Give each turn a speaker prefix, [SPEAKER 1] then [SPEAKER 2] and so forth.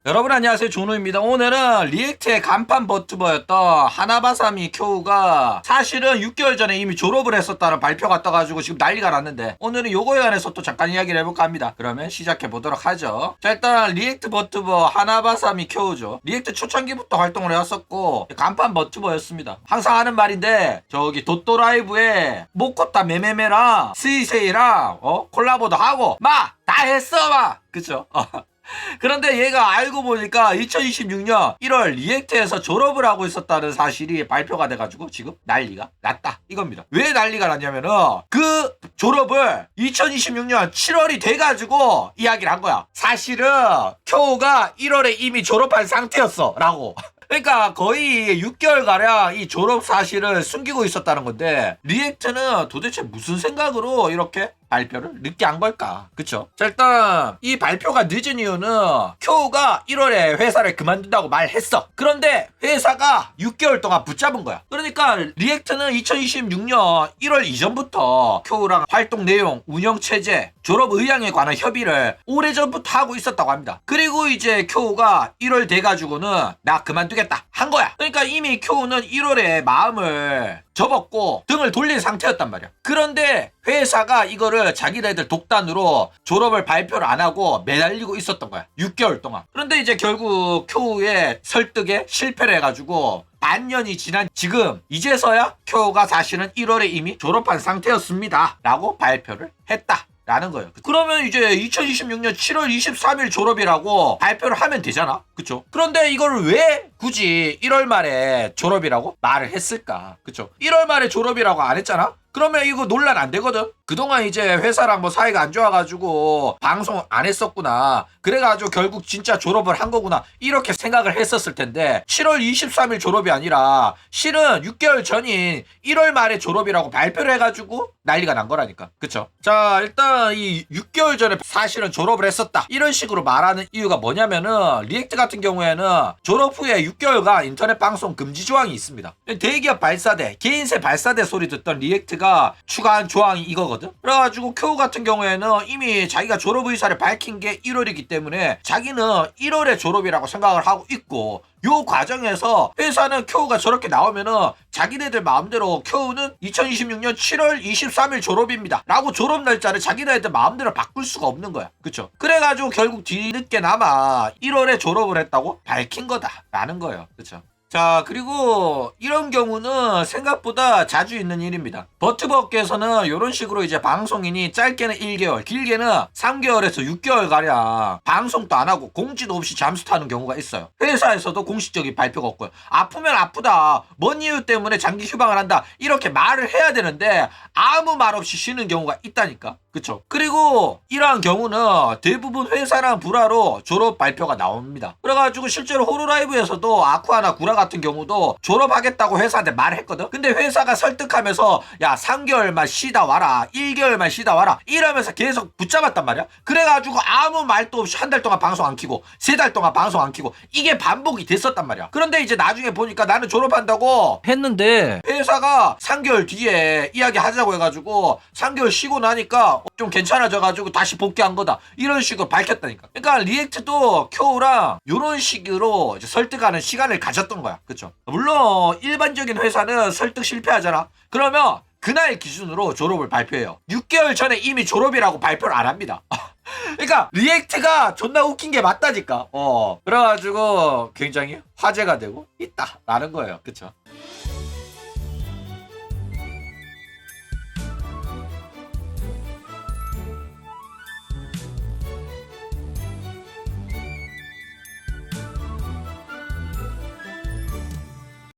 [SPEAKER 1] 여러분 안녕하세요, 준호입니다. 오늘은 리액트의 간판 버튜버였던 하나바사미 쿄우가 사실은 6개월 전에 이미 졸업을 했었다는 발표가 떠가지고 지금 난리가 났는데, 오늘은 요거에 관해서 또 잠깐 이야기를 해볼까 합니다. 그러면 시작해보도록 하죠. 자, 일단 리액트 버튜버 하나바사미 쿄우죠. 리액트 초창기부터 활동을 해왔었고 간판 버튜버였습니다. 항상 하는 말인데, 저기 도토라이브에 모코타 메메메랑 스이세이랑 콜라보도 하고 다 했어 그쵸? 그런데 얘가 알고 보니까 2026년 1월 리액트에서 졸업을 하고 있었다는 사실이 발표가 돼가지고 지금 난리가 났다 이겁니다. 왜 난리가 났냐면은 그 졸업을 2026년 7월이 돼가지고 이야기를 한 거야. 사실은 쿄우가 1월에 이미 졸업한 상태였어 라고. 그러니까 거의 6개월가량 이 졸업 사실을 숨기고 있었다는 건데, 리액트는 도대체 무슨 생각으로 이렇게 발표를 늦게 한 걸까? 그쵸? 자, 일단 이 발표가 늦은 이유는 쿄우가 1월에 회사를 그만둔다고 말했어. 그런데 회사가 6개월 동안 붙잡은 거야. 그러니까 리액트는 2026년 1월 이전부터 쿄우랑 활동 내용, 운영체제, 졸업 의향에 관한 협의를 오래전부터 하고 있었다고 합니다. 그리고 이제 쿄우가 1월 돼가지고는 나 그만두겠다 한 거야. 그러니까 이미 쿄우는 1월에 마음을 접었고 등을 돌린 상태였단 말이야. 그런데 회사가 이거를 자기네들 독단으로 졸업을 발표를 안 하고 매달리고 있었던 거야. 6개월 동안. 그런데 이제 결국 쿄우의 설득에 실패를 해가지고 반년이 지난 지금 이제서야 쿄우가 사실은 1월에 이미 졸업한 상태였습니다 라고 발표를 했다 라는 거예요. 그러면 이제 2026년 7월 23일 졸업이라고 발표를 하면 되잖아. 그쵸? 그런데 이걸 왜 굳이 1월 말에 졸업이라고 말을 했을까? 그쵸? 1월 말에 졸업이라고 안 했잖아? 그러면 이거 논란 안 되거든? 그동안 이제 회사랑 뭐 사이가 안 좋아가지고 방송 안 했었구나. 그래가지고 결국 진짜 졸업을 한 거구나. 이렇게 생각을 했었을 텐데 7월 23일 졸업이 아니라 실은 6개월 전인 1월 말에 졸업이라고 발표를 해가지고 난리가 난 거라니까. 그쵸? 자, 일단 이 6개월 전에 사실은 졸업을 했었다. 이런 식으로 말하는 이유가 뭐냐면은 리액트 같은 경우에는 졸업 후에 6개월간 인터넷 방송 금지 조항이 있습니다. 대기업 발사대, 개인세 발사대 소리 듣던 리액트가 추가한 조항이 이거거든. 그래가지고 쿄우 같은 경우에는 이미 자기가 졸업 의사를 밝힌 게 1월이기 때문에 자기는 1월에 졸업이라고 생각을 하고 있고, 요 과정에서 회사는 쿄우가 저렇게 나오면은 자기네들 마음대로 쿄우는 2026년 7월 23일 졸업입니다 라고 졸업 날짜를 자기네들 마음대로 바꿀 수가 없는 거야. 그쵸? 그래가지고 결국 뒤늦게나마 1월에 졸업을 했다고 밝힌 거다 라는 거예요. 그쵸? 자, 그리고 이런 경우는 생각보다 자주 있는 일입니다. 버튜버 업계에서는 이런 식으로 이제 방송인이 짧게는 1개월, 길게는 3개월에서 6개월 가량 방송도 안 하고 공지도 없이 잠수 타는 경우가 있어요. 회사에서도 공식적인 발표가 없고요. 아프면 아프다, 뭔 이유 때문에 장기 휴방을 한다, 이렇게 말을 해야 되는데 아무 말 없이 쉬는 경우가 있다니까. 그쵸? 그리고 이러한 경우는 대부분 회사랑 불화로 졸업 발표가 나옵니다. 그래가지고 실제로 호루라이브에서도 아쿠아나 구라 같은 경우도 졸업하겠다고 회사한테 말했거든. 근데 회사가 설득하면서 야 3개월만 쉬다 와라, 1개월만 쉬다 와라 이러면서 계속 붙잡았단 말이야. 그래가지고 아무 말도 없이 한 달 동안 방송 안 키고 3달 동안 방송 안 키고 이게 반복이 됐었단 말이야. 그런데 이제 나중에 보니까 나는 졸업한다고 했는데 회사가 3개월 뒤에 이야기하자고 해가지고 3개월 쉬고 나니까 좀 괜찮아져가지고 다시 복귀한 거다, 이런 식으로 밝혔다니까. 그러니까 리액트도 쿄우랑 이런 식으로 이제 설득하는 시간을 가졌던 거야. 그쵸? 물론 일반적인 회사는 설득 실패하잖아. 그러면 그날 기준으로 졸업을 발표해요. 6개월 전에 이미 졸업이라고 발표를 안 합니다. 그러니까 리액트가 존나 웃긴 게 맞다니까. 그래가지고 굉장히 화제가 되고 있다라는 거예요. 그쵸?